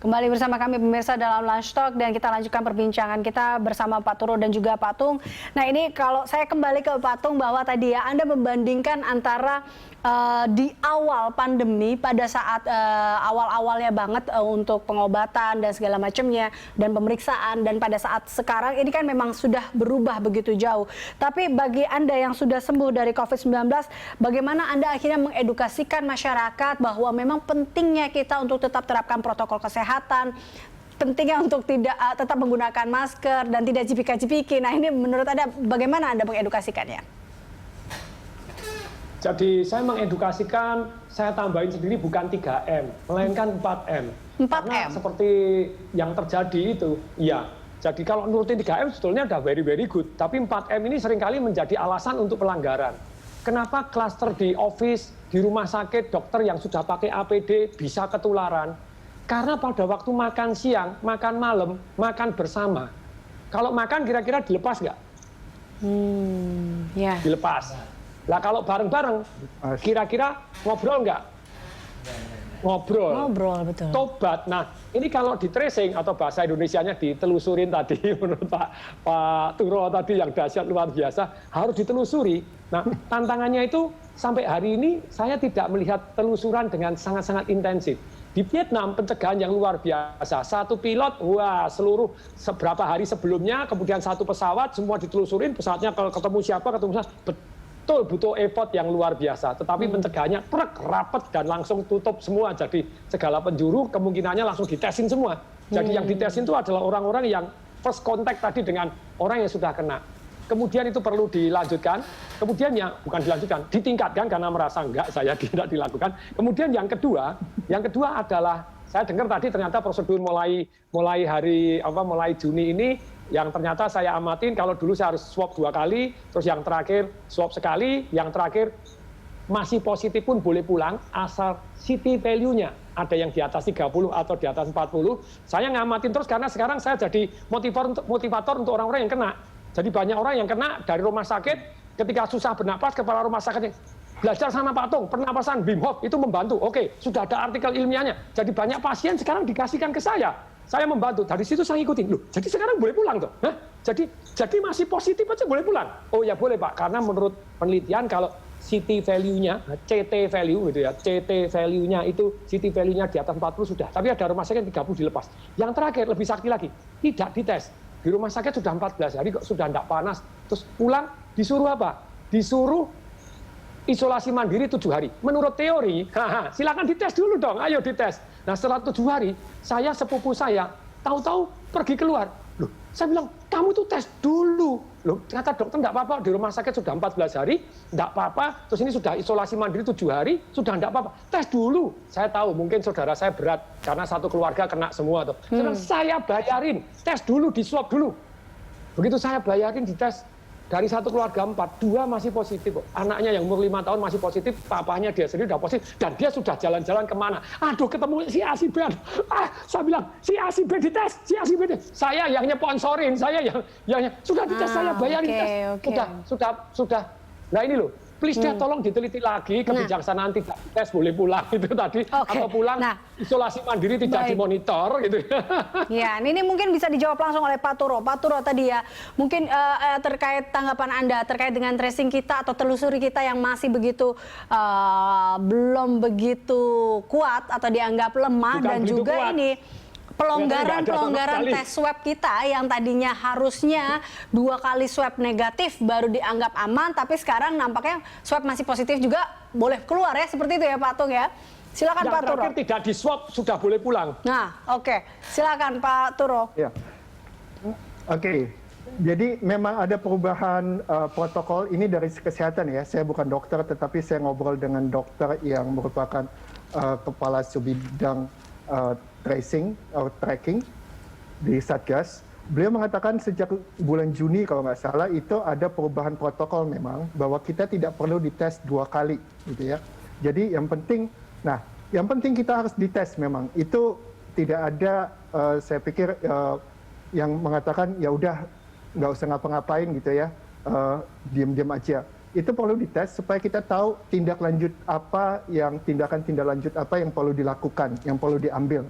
Kembali bersama kami pemirsa dalam Lunch Talk dan kita lanjutkan perbincangan kita bersama Pak Turo dan juga Pak Tung. Nah ini kalau saya kembali ke Pak Tung bahwa tadi ya Anda membandingkan antara di awal pandemi pada saat awal-awalnya banget untuk pengobatan dan segala macamnya dan pemeriksaan dan pada saat sekarang ini kan memang sudah berubah begitu jauh. Tapi bagi Anda yang sudah sembuh dari COVID-19, bagaimana Anda akhirnya mengedukasikan masyarakat bahwa memang pentingnya kita untuk tetap terapkan protokol kesehatan, pentingnya untuk tidak tetap menggunakan masker dan tidak cipika-cipiki. Nah ini menurut Anda bagaimana Anda mengedukasikannya? Jadi saya mengedukasikan, saya tambahin sendiri bukan 3M, melainkan 4M. 4M? Karena seperti yang terjadi itu, iya. Jadi kalau nurutin 3M sebetulnya udah very good. Tapi 4M ini seringkali menjadi alasan untuk pelanggaran. Kenapa klaster di office, di rumah sakit, dokter yang sudah pakai APD bisa ketularan? Karena pada waktu makan siang, makan malam, makan bersama. Kalau makan kira-kira dilepas nggak? Ya. Dilepas. Lah kalau bareng-bareng, kira-kira ngobrol nggak? Ngobrol. Ngobrol, betul. Tobat. Nah, ini kalau di tracing atau bahasa Indonesianya ditelusurin tadi, menurut Pak Turo tadi yang dahsyat luar biasa, harus ditelusuri. Nah, tantangannya itu sampai hari ini saya tidak melihat telusuran dengan sangat-sangat intensif. Di Vietnam pencegahan yang luar biasa. Satu pilot, wah seluruh seberapa hari sebelumnya, kemudian satu pesawat, semua ditelusurin, pesawatnya kalau ketemu siapa, betul butuh effort yang luar biasa. Tetapi pencegahannya truk rapet dan langsung tutup semua. Jadi segala penjuru kemungkinannya langsung ditesin semua. Jadi yang ditesin itu adalah orang-orang yang first contact tadi dengan orang yang sudah kena. Kemudian itu perlu dilanjutkan. Kemudian yang bukan dilanjutkan, ditingkatkan karena merasa enggak saya tidak dilakukan. Kemudian yang kedua adalah saya dengar tadi ternyata prosedur mulai Juni ini yang ternyata saya amatin kalau dulu saya harus swab 2 kali, terus yang terakhir swab sekali, yang terakhir masih positif pun boleh pulang asal city value-nya ada yang di atas 30 atau di atas 40. Saya ngamatin terus karena sekarang saya jadi motivator untuk orang-orang yang kena. Jadi banyak orang yang kena dari rumah sakit ketika susah bernapas, kepala rumah sakitnya belajar sama Pak Tung, pernapasan Wim Hof itu membantu. Oke, sudah ada artikel ilmiahnya. Jadi banyak pasien sekarang dikasihkan ke saya membantu. Dari situ saya ngikutin. Loh, jadi sekarang boleh pulang toh? Hah? Jadi masih positif aja boleh pulang? Oh ya boleh Pak, karena menurut penelitian kalau CT value-nya, CT value gitu ya, CT value-nya itu CT value-nya di atas 40 sudah. Tapi ada rumah sakit 30 dilepas. Yang terakhir lebih sakti lagi, tidak dites. Di rumah sakit sudah 14 hari kok sudah tidak panas. Terus pulang disuruh apa? Disuruh isolasi mandiri 7 hari. Menurut teori, silakan dites dulu dong, ayo dites. Nah setelah 7 hari, sepupu saya, tahu-tahu pergi keluar. Loh, saya bilang, kamu tuh tes dulu. Loh, kata dokter enggak apa-apa, di rumah sakit sudah 14 hari, enggak apa-apa, terus ini sudah isolasi mandiri 7 hari, sudah enggak apa-apa. Tes dulu. Saya tahu, mungkin saudara saya berat, karena satu keluarga kena semua. Tuh. Saya bayarin, tes dulu, di swab dulu. Begitu saya bayarin, dites. Dari satu keluarga 4, 2 masih positif. Anaknya yang umur 5 tahun masih positif, papanya dia sendiri sudah positif, dan dia sudah jalan-jalan kemana. Aduh, ketemu si A, si B. Saya bilang, si A, si B dites, si A, si B dites. Saya yang nyeponsorin, saya yang sudah dites, saya bayarin tes. Sudah. Nah ini loh, please deh tolong diteliti lagi, kebijaksanaan tidak tes boleh pulang itu tadi, atau pulang isolasi mandiri tidak dimonitor gitu. Ya, ini mungkin bisa dijawab langsung oleh Pak Turo. Pak Turo tadi ya, mungkin terkait tanggapan Anda terkait dengan tracing kita atau telusuri kita yang masih begitu belum begitu kuat atau dianggap lemah. Bukan dan juga kuat. Ini pelonggaran tes swab kita yang tadinya harusnya 2 kali swab negatif baru dianggap aman, tapi sekarang nampaknya swab masih positif juga boleh keluar ya, seperti itu ya Pak Tung ya. Silakan Pak Turo. Yang terakhir tidak di swab sudah boleh pulang. Nah, oke. Silakan Pak Turo. Ya. Oke. Jadi memang ada perubahan protokol ini dari kesehatan ya. Saya bukan dokter, tetapi saya ngobrol dengan dokter yang merupakan kepala subbidang tracing atau tracking di Satgas. Beliau mengatakan sejak bulan Juni kalau nggak salah itu ada perubahan protokol memang bahwa kita tidak perlu dites 2 kali gitu ya. Jadi yang penting kita harus dites memang. Itu tidak ada saya pikir yang mengatakan ya udah nggak usah ngapa-ngapain gitu ya, diam-diam aja. Itu perlu dites supaya kita tahu tindakan tindak lanjut apa yang perlu dilakukan, yang perlu diambil.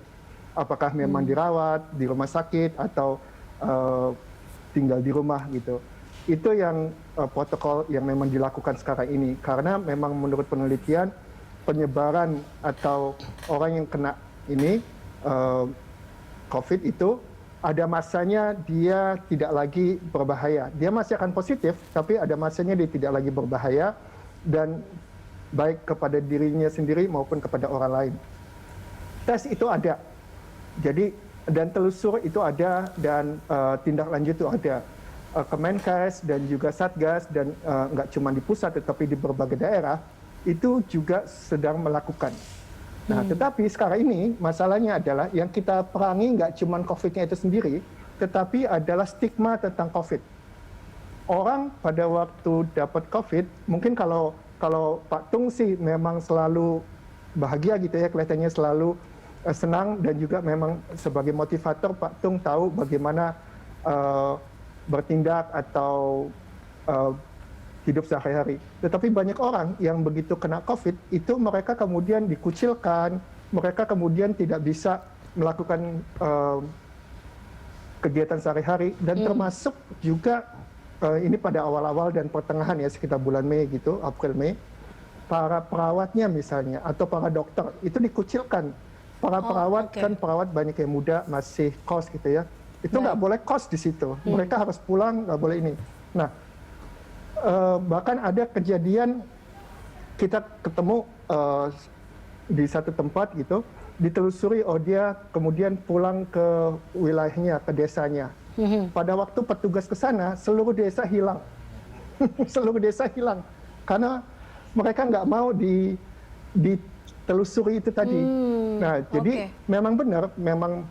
apakah memang dirawat di rumah sakit atau tinggal di rumah gitu. Itu yang protokol yang memang dilakukan sekarang ini, karena memang menurut penelitian penyebaran atau orang yang kena ini COVID itu ada masanya dia tidak lagi berbahaya. Dia masih akan positif, tapi ada masanya dia tidak lagi berbahaya dan baik kepada dirinya sendiri maupun kepada orang lain. Tes itu ada, jadi dan telusur itu ada dan tindak lanjut itu ada. Kemenkes dan juga Satgas dan nggak cuma di pusat tetapi di berbagai daerah itu juga sedang melakukan. Nah, tetapi sekarang ini masalahnya adalah yang kita perangi nggak cuma COVID-nya itu sendiri, tetapi adalah stigma tentang COVID. Orang pada waktu dapat COVID, mungkin kalau Pak Tung sih memang selalu bahagia gitu ya, kelihatannya selalu senang dan juga memang sebagai motivator Pak Tung tahu bagaimana bertindak atau hidup sehari-hari. Tetapi banyak orang yang begitu kena COVID itu mereka kemudian dikucilkan, mereka kemudian tidak bisa melakukan kegiatan sehari-hari dan termasuk juga ini pada awal-awal dan pertengahan ya sekitar bulan Mei gitu, April Mei, para perawatnya misalnya atau para dokter itu dikucilkan. Para perawat kan perawat banyak yang muda masih kos gitu ya. Itu nggak boleh kos di situ. Mereka harus pulang, nggak boleh ini. Nah, bahkan ada kejadian kita ketemu di satu tempat gitu, ditelusuri, oh dia kemudian pulang ke wilayahnya, ke desanya. Pada waktu petugas ke sana, seluruh desa hilang. Seluruh desa hilang. Karena mereka nggak mau ditelusuri itu tadi. Nah, jadi memang benar, memang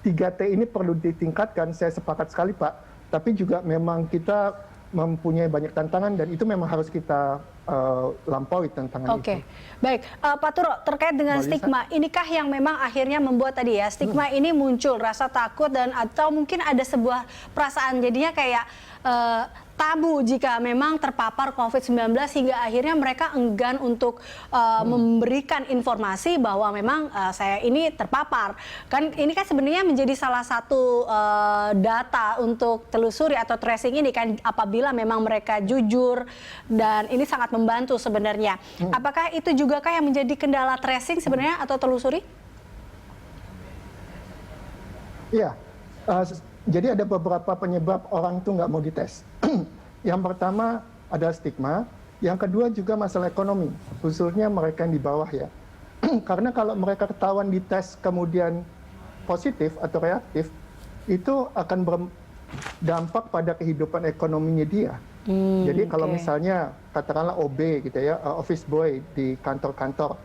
3T ini perlu ditingkatkan, saya sepakat sekali Pak. Tapi juga memang kita mempunyai banyak tantangan dan itu memang harus kita lampaui tantangan itu. Baik, Pak Turo, terkait dengan stigma, inikah yang memang akhirnya membuat tadi ya stigma ini muncul, rasa takut dan atau mungkin ada sebuah perasaan jadinya kayak tabu jika memang terpapar COVID-19 hingga akhirnya mereka enggan untuk memberikan informasi bahwa memang saya ini terpapar. Kan ini kan sebenarnya menjadi salah satu data untuk telusuri atau tracing ini kan apabila memang mereka jujur dan ini sangat membantu sebenarnya. Apakah itu juga kah yang menjadi kendala tracing sebenarnya atau telusuri? Iya. Jadi ada beberapa penyebab orang itu nggak mau dites. Yang pertama adalah stigma, yang kedua juga masalah ekonomi, khususnya mereka yang di bawah ya. Karena kalau mereka ketahuan dites kemudian positif atau reaktif, itu akan berdampak pada kehidupan ekonominya dia. Jadi kalau misalnya katakanlah OB gitu ya, office boy di kantor-kantor,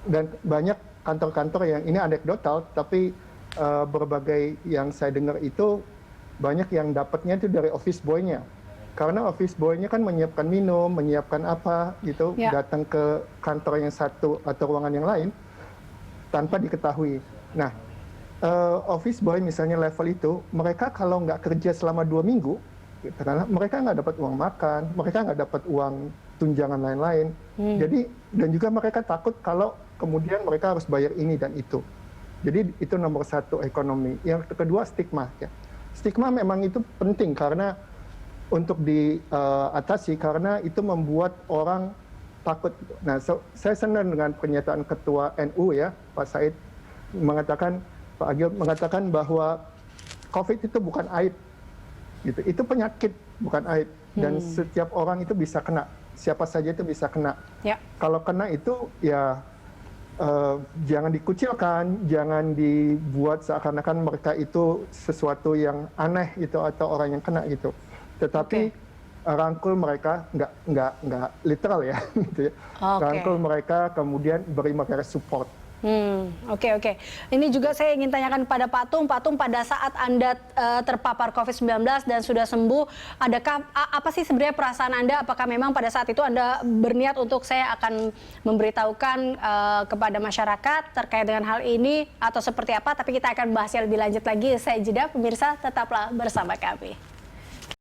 dan banyak kantor-kantor yang ini anekdotal, tapi berbagai yang saya dengar itu banyak yang dapatnya itu dari office boy-nya. Karena office boy-nya kan menyiapkan minum, menyiapkan apa gitu, datang ke kantor yang satu atau ruangan yang lain tanpa diketahui. Nah, office boy misalnya level itu, mereka kalau nggak kerja selama 2 minggu, karena mereka nggak dapat uang makan, mereka nggak dapat uang tunjangan lain-lain. Jadi, dan juga mereka takut kalau kemudian mereka harus bayar ini dan itu. Jadi itu nomor 1 ekonomi. Yang kedua stigma. Ya. Stigma memang itu penting karena untuk diatasi karena itu membuat orang takut. Nah, saya senang dengan pernyataan Ketua NU ya, Pak Said mengatakan, Pak Agil mengatakan bahwa COVID itu bukan aib. Gitu. Itu penyakit, bukan aib. Dan setiap orang itu bisa kena. Siapa saja itu bisa kena. Kalau kena itu ya jangan dikucilkan, jangan dibuat seakan-akan mereka itu sesuatu yang aneh gitu atau orang yang kena gitu. Tetapi rangkul mereka, nggak literal ya, gitu ya. Rangkul mereka, kemudian beri mereka support. Oke. Ini juga saya ingin tanyakan pada Pak Tung. Pak Tung, pada saat Anda terpapar COVID-19 dan sudah sembuh, adakah apa sih sebenarnya perasaan Anda? Apakah memang pada saat itu Anda berniat untuk saya akan memberitahukan kepada masyarakat terkait dengan hal ini atau seperti apa? Tapi kita akan bahasnya lebih lanjut lagi. Saya jeda, pemirsa tetaplah bersama kami.